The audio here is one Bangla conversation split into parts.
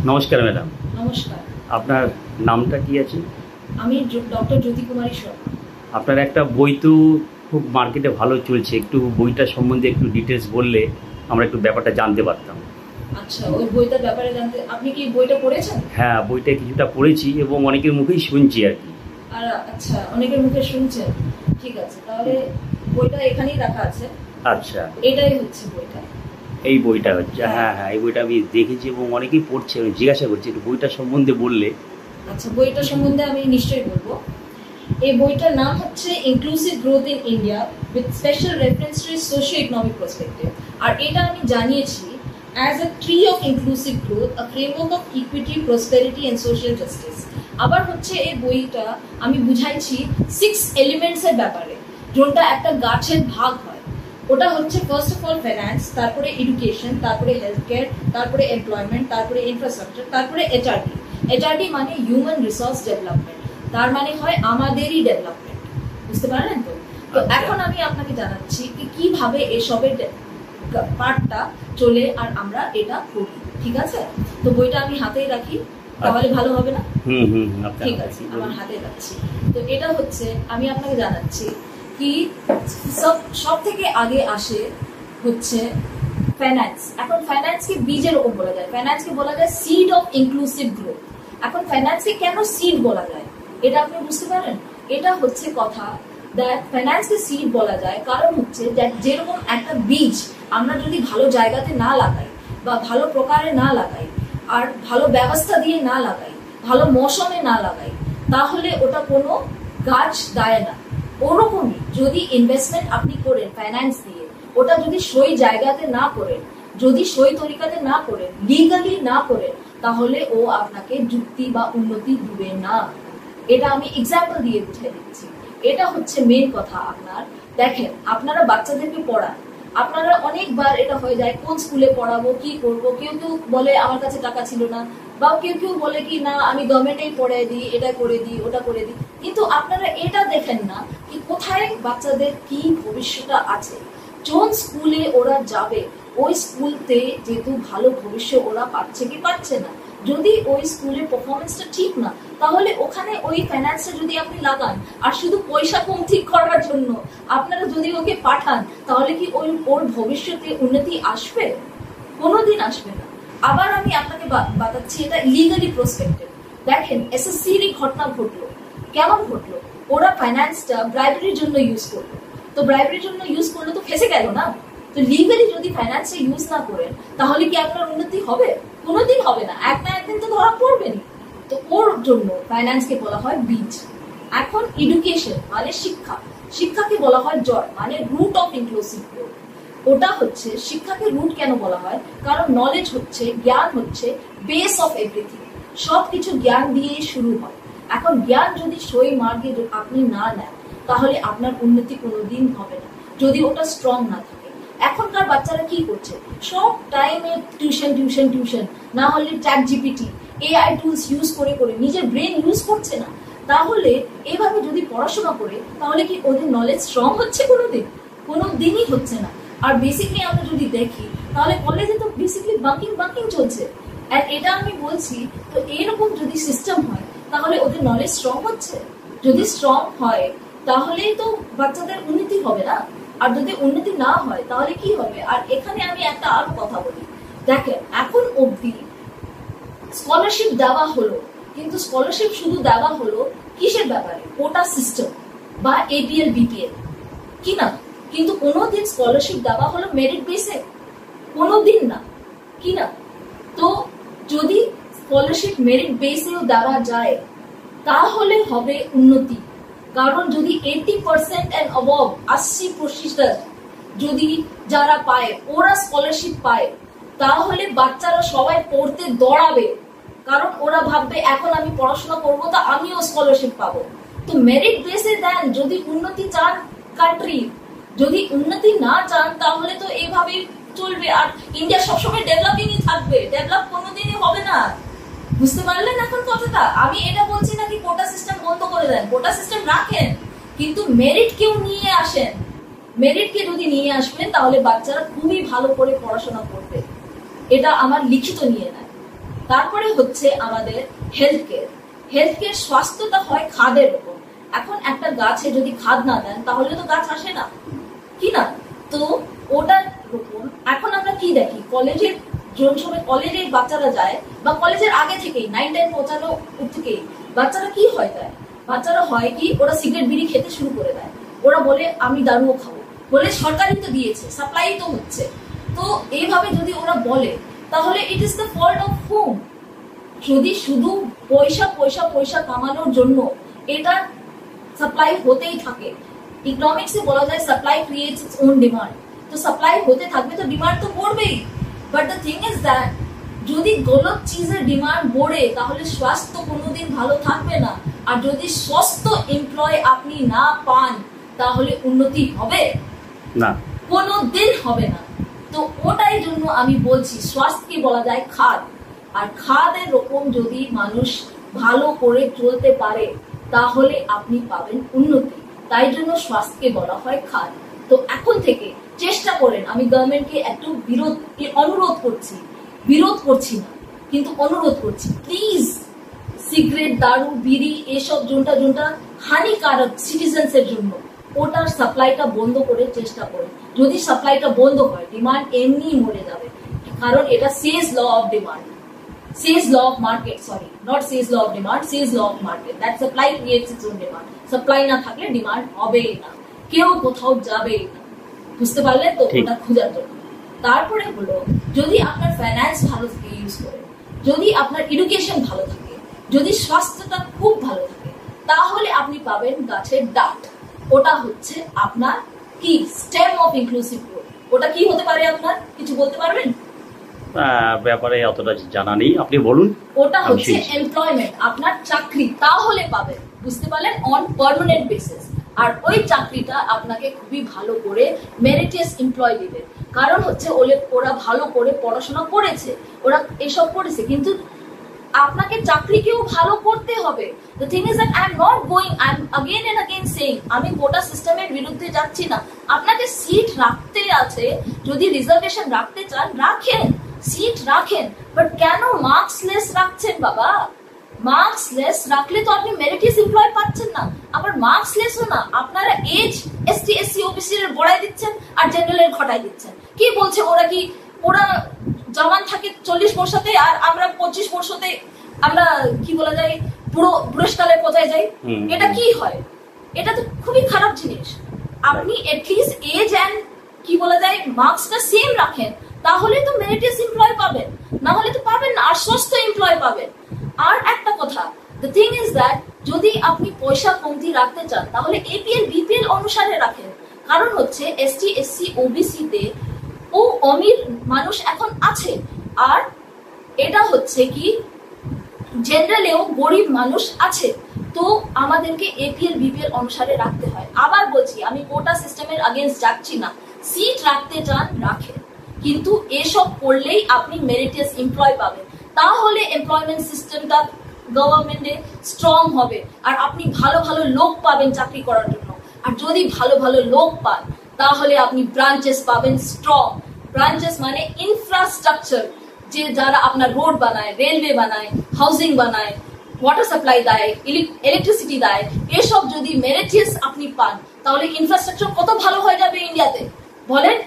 নমস্কার ম্যাডাম। নমস্কার। আপনার নামটা কি আছে? আমি ডক্টর জ্যোতি কুমারী শর্মা। আপনার একটা বই তো খুব মার্কেটে ভালো চলছে, একটু বইটার সম্বন্ধে একটু ডিটেলস বললে আমরা একটু ব্যাপারটা জানতে পারতাম। আচ্ছা, ওই বইটার ব্যাপারে জানতে আপনি কি বইটা পড়েছেন? হ্যাঁ, বইটা কিছুটা পড়েছি এবং অনেকের মুখেই শুনছি আর কি। আর আচ্ছা, অনেকের মুখে শুনছেন, ঠিক আছে, তাহলে বইটা এখানেই রাখা আছে। আচ্ছা, এটাই হচ্ছে বইটা। এই বইটা হচ্ছে, হ্যাঁ হ্যাঁ, এই বইটা আমি দেখেছি এবং অনেকেই পড়ছে। আমি জিজ্ঞাসা করছি একটু বইটার সম্বন্ধে বললে। আচ্ছা, বইটা সম্বন্ধে আমি নিশ্চয়ই বলবো। এই বইটার নাম হচ্ছে inclusive growth in India with special reference to socio economic perspective. আর এটা আমি জানিয়েছি as a tree of inclusive growth, a framework of equity, prosperity and social justice. আবার হচ্ছে এই বইটা আমি বুঝাইছি 6 এলিমেন্টস এর ব্যাপারে, যোনটা একটা গাছের ভাগ হয়। ওটা হচ্ছে ফার্স্ট অফ অল ফাইন্যান্স, তারপরে এডুকেশন, তারপরে হেলথ কেয়ার, তারপরে এমপ্লয়মেন্ট, তারপরে ইনফ্রাস্ট্রাকচার, তারপরে এইচআরডি। এইচআরডি মানে হিউম্যান রিসোর্স ডেভেলপমেন্ট, তার মানে হয় আমাদেরই ডেভেলপমেন্ট। বুঝতে পারলেন তো? তো এখন আমি আপনাকে জানাচ্ছি কি কিভাবে এসবের পার্টটা চলে আর আমরা এটা করি, ঠিক আছে? তো বইটা আমি হাতেই রাখি, তাহলে ভালো হবে না? ঠিক আছে, আমার হাতে রাখছি। তো এটা হচ্ছে, আমি আপনাকে জানাচ্ছি কি সব থেকে আগে আসে হচ্ছে ফাইন্যান্স। এখন ফাইন্যান্সকে বীজের ওপর বলা যায়, ফাইন্যান্সকে বলা যায় সিড অফ ইনক্লুসিভ গ্রোথ। এখন ফাইন্যান্সকে কেন সিড বলা যায় এটা আপনি বুঝতে পারেন? এটা হচ্ছে কথা দ্যাট ফাইন্যান্সকে সিড বলা যায় কারণ হচ্ছে যেরকম একটা বীজ আমরা যদি ভালো জায়গাতে না লাগাই বা ভালো প্রকারে না লাগাই আর ভালো ব্যবস্থা দিয়ে না লাগাই, ভালো মৌসুমে না লাগাই, তাহলে ওটা কোনো গাছ দেয় না। ওরকমই যদি ইনভেস্টমেন্ট আপনি করেন ফাইন্যান্স দিয়ে, ওটা যদি সই জায়গাতে না করেন, যদি সই তরিকাতে না করেন, লিগালি না করেন, তাহলে ও আপনাকে যুক্তি বা উন্নতি দিবে না। এটা আমি এক্সাম্পল দিয়ে বুঝিয়ে দিচ্ছি। এটা হচ্ছে মেন কথা। আপনার দেখেন, আপনারা বাচ্চাদেরকে পড়ান, আপনারা অনেকবার এটা হয়ে যায় কোন স্কুলে পড়াবো, কি করব। কেউ কেউ বলে আমার কাছে টাকা ছিল না, বা কেউ কেউ বলে কি না আমি গভর্নমেন্টেই পড়াই দিই, এটা করে দিই, ওটা করে দিই। কিন্তু আপনারা এটা দেখেন না কি কোথায় বাচ্চাদের কি ভবিষ্যৎ আছে। কোন স্কুলে ওরা যাবে, ওই স্কুলতে যেহেতু ভালো ভবিষ্যৎ ওরা পাচ্ছে কি পাচ্ছে না। যদি ওই স্কুলের পারফরমেন্সটা ঠিক না, তাহলে ওখানে ওই ফাইন্যান্সটা যদি আপনি লাগান আর শুধু পয়সা কম ঠিক করার জন্য আপনারা যদি ওকে পাঠান, তাহলে কি ওর ভবিষ্যতে উন্নতি আসবে? কোনোদিন আসবে না। আবার আমি আপনাকে বাতাচ্ছি এটা লিগালি প্রসপেক্টিভ। দেখেন, এসএসসির ঘটনা ঘটলো, কেমন ঘটলো? ওরা ফাইন্যান্সটা ব্রাইবারির জন্য ইউজ করলো, তো ব্রাইবারির জন্য ইউজ করলো তো ফেসে গেল না। তো লিগালি যদি ফাইন্যান্সে ইউজ না করেন, তাহলে কি আপনার উন্নতি হবে? কোনোদিন হবে না, এক না একদিন তো ধরা পড়বেনি। তো ওর জন্য ফাইন্যান্সকে বলা হয় বীজ। এখন এডুকেশন মানে শিক্ষা, শিক্ষাকে বলা হয় জড়, মানে রুট অফ ইনক্লুসিভ গ্রোথ। ওটা হচ্ছে শিক্ষাকে রুট কেন বলা হয়? কারণ নলেজ হচ্ছে, জ্ঞান হচ্ছে বেস অফ এভরিথিং। সবকিছু জ্ঞান দিয়েই শুরু হয়। এখন জ্ঞান যদি সই মার্গে আপনি না নেন, তাহলে আপনার উন্নতি কোনোদিন হবে না, যদি ওটা স্ট্রং না থাকে। এখনকার বাচ্চারা কি করছে? সব টাইমে টিউশন টিউশন টিউশন, না হলে chat GPT, AI tools use করে করে নিজের ব্রেন ইউজ করছে না। তাহলে এভাবে যদি পড়াশোনা করে, তাহলে কি ওদের নলেজ স্ট্রং হচ্ছে? কোনোদিনই হচ্ছে না। আর বেসিকলি আমরা যদি দেখি, তাহলে কলেজে তো বেসিকলি বাঙ্কিং চলছে। আর এটা আমি বলছি, তো এরকম যদি সিস্টেম হয়, তাহলে ওদের নলেজ স্ট্রং হচ্ছে? যদি স্ট্রং হয়, তাহলেই তো বাচ্চাদের উন্নতি হবে না। আর যদি উন্নতি না হয়, তাহলে কি হবে? আর এখানে আমি একটা আরো কথা বলি। দেখেন, এখন অবধি স্কলারশিপ দেওয়া হলো, কিন্তু স্কলারশিপ শুধু দেওয়া হলো কিসের ব্যাপারে? কোটা সিস্টেম বা এপিএল বিপিএল, কি না? কিন্তু কোনোদিন স্কলারশিপ দেওয়া হলো মেরিট বেসে? কোনোদিন না, কি না? তো যদি স্কলারশিপ মেরিট বেসেও দেওয়া যায়, তাহলে হবে উন্নতি। কারণ যদি 80% এন্ড অবভ, 80% যদি যারা পায় ওরা স্কলারশিপ পায়, তাহলে বাচ্চারা সবাই পড়তে দৌড়াবে। কারণ ওরা ভাববে এখন আমি পড়াশোনা করবো, তা আমিও স্কলারশিপ পাবো। তো মেরিট বেসে দেন যদি উন্নতি চান কান্ট্রি। যদি উন্নতি না চান, তাহলে তো এইভাবেই চলবে। আর ইন্ডিয়া সবসময় ডেভেলপিংই থাকবে, ডেভেলপ কোনোদিনই হবে না। বুঝতে পারলেন এখন কথাটা? আমি এটা বলছি না কি কোটা সিস্টেম বন্ধ করে দেন, কোটা সিস্টেম রাখেন, কিন্তু মেরিট কেউ নিয়ে আসেন। মেরিটকে যদি নিয়ে আসবেন, তাহলে বাচ্চারা খুবই ভালো করে পড়াশোনা করবে। এটা আমার লিখিত নিয়ে নেয়। তারপরে হচ্ছে আমাদের হেলথ কেয়ার স্বাস্থ্যটা হয় খাদের উপর। এখন একটা গাছে যদি খাদ না দেন তাহলে তো গাছ আসে না, কি না? তো ওটার উপর এখন আমরা কি দেখি, কলেজের যখন সময় কলেজে বাচ্চারা যায় বা কলেজের আগে থেকেই 9-10 পৌঁছানো থেকেই বাচ্চারা কি হয় দেয়, বাচ্চারা হয় কি ওরা সিগারেট বিড়ি খেতে শুরু করে দেয়। ওরা বলে আমি দারুও খাবো, বলে সরকারই তো দিয়েছে, সাপ্লাই তো হচ্ছে। তো এইভাবে যদি ওরা বলে তাহলে it is the fault of home. যদি শুধু পয়সা পয়সা পয়সা কামানোর জন্য এটা সাপ্লাই হতেই থাকে, ইকোনমিক্সে বলা যায় supply creates its own demand. তো সাপ্লাই হতে থাকবে তো ডিমান্ড তো পড়বেই। But the thing is that যদি গলত চিজের ডিমান্ড পড়ে তাহলে স্বাস্থ্য কোনোদিন ভালো থাকবে না। আর যদি সস্ত এমপ্লয় আপনি না পান তাহলে উন্নতি হবে না, কোনোদিন হবে না। তো ওটাই জন্য আমি বলছি স্বাস্থ্যকে বলা যায় খাদ, আর খাদের রকম যদি মানুষ ভালো করে চলতে পারে তাহলে আপনি পাবেন উন্নতি। তাই জন্য স্বাস্থ্যকে বলা হয় খাদ। তো এখন থেকে চেষ্টা করেন, আমি গভর্নমেন্টকে একটু বিরোধ করছি না, কিন্তু অনুরোধ করছি, প্লিজ সিগারেট দারু বিড়ি এসব যোনটা হানিকারক সিটিজেন্স এর জন্য ওটার সাপ্লাইটা বন্ধ করে চেষ্টা করেন। যদি সাপ্লাইটা বন্ধ হয় ডিমান্ড এমনি মরে যাবে, কারণ এটা says law of demand, says law of market, sorry, not says law of demand, says law of market, that supply creates its own demand. Supply না থাকলে ডিমান্ড হবেই না, কেউ কোথাও যাবেই না। বুঝতে পারলে তো? ওটা খোঁজার জন্য। তারপরে হলো যদি আপনার ফাইন্যান্স ভালো থাকে ইউজ করে, যদি আপনার এডুকেশন ভালো থাকে, যদি স্বাস্থ্যটা খুব ভালো থাকে, তাহলে আপনি পাবেন গাছের ডাট। ওটা হচ্ছে আপনার কি স্টেম অফ ইনক্লুসিভ গ্রোথ। ওটা কি হতে পারে আপনার কিছু বলতে পারবেন? ব্যাপারে অতটা জানা নেই, আপনি বলুন। ওটা হচ্ছে এমপ্লয়মেন্ট, আপনার চাকরি তাহলে পাবেন, বুঝতে পারলেন, অন পার্মানেন্ট বেসিস। আর ওই চাকরিটা আপনাকে খুবই ভালো করে মেরিটিয়াস এমপ্লয় দিবে, কারণ হচ্ছে ওরা ভালো করে পড়াশোনা করেছে, ওরা এসব করেছে, কিন্তু আপনাকে চাকরিকেও ভালো করতে হবে। The thing is that I'm not going, I'm again and again saying, আমি কোটা সিস্টেমের বিরুদ্ধে যাচ্ছি না। আপনাকে সিট রাখতে আছে, যদি রিজার্ভেশন রাখতে চান রাখেন, সিট রাখেন, বাট কেন মার্কসলেস রাখছেন বাবা? মার্কসলেস রাখলে তো আপনি মেরিটিয়াস এমপ্লয় পাচ্ছেন না। আবার মার্কসলেসও না, আপনারা এজ এসটি এসসি ওবিসি এর বড়াই দিচ্ছেন আর জেনারেলের ঘটাই দিচ্ছেন। কি বলছে ওরা জওয়ান থাকে 40 বছরতে আর আমরা 25 বছরতে আমরা কি বলা যায় পুরো বৃষ্কালে পৌঁছায় যাই। এটা কি হয়? এটা তো খুবই খারাপ জিনিস। আপনি এটলিস্ট এজ এন্ড কি বলা যায় মার্কসটা সেম রাখেন, তাহলে তো মেরিটিয়াস এমপ্লয় পাবেন, না হলে তো পাবেন না, আর সস্তা এমপ্লয় পাবেন। আর একটা কথা, দ্য থিং ইজ দ্যাট যদি আপনি পয়সা কমতি রাখতে চান তাহলে এপিএল বিপিএল অনুসারে রাখেন, কারণ হচ্ছে এসটি এসসি ওবিসি তে ও অমির মানুষ এখন আছে, আর এটা হচ্ছে কি জেনারেলেও গরিব মানুষ আছে। তো আমাদেরকে এপিএল বিপিএল অনুসারে রাখতে হয়। আবার বলছি, আমি কোটা সিস্টেমের আগেন্স্ট যাচ্ছি না, সিট রাখতে চান রাখেন, কিন্তু এসব করলেই আপনি মেরিটিয়াস এমপ্লয় পাবেন, তাহলে এমপ্লয়মেন্ট সিস্টেমটা গভর্নমেন্টে স্ট্রং হবে আর আপনি ভালো ভালো লোক পাবেন চাকরি করার জন্য। আর যদি ভালো ভালো লোক পান তাহলে আপনি ব্রাঞ্চেস পাবেন স্ট্রং। ব্রাঞ্চেস মানে ইনফ্রাস্ট্রাকচার, যে যারা আপনার রোড বানায়, রেলওয়ে বানায়, হাউজিং বানায়, ওয়াটার সাপ্লাই দেয়, ইলেকট্রিসিটি দেয়, এসব যদি মেরিটিয়াস আপনি পান তাহলে ইনফ্রাস্ট্রাকচার কত ভালো হয়ে যাবে ইন্ডিয়াতে বলেন।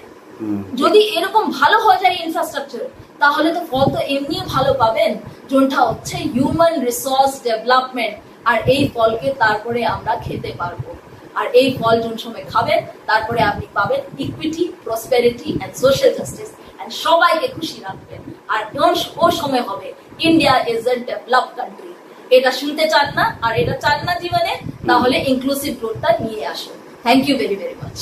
যদি এরকম ভালো হয়ে যায় ইনফ্রাস্ট্রাকচার তাহলে তো ফল তো এমনি ভালো পাবেন, যোনটা হচ্ছে হিউম্যান রিসোর্স ডেভেলপমেন্ট। আর এই ফলকে তারপরে আমরা খেতে পারবো, আর এই ফল যোন সময় খাবেন তারপরে আপনি পাবেন equity, prosperity and social justice, and সবাইকে খুশি রাখবেন। আর ও সময় হবে India is a developed country. এটা শুনতে চান না আর এটা চান না জীবনে, তাহলে ইনক্লুসিভ গ্রোথটা নিয়ে আসুন। Thank you very very much.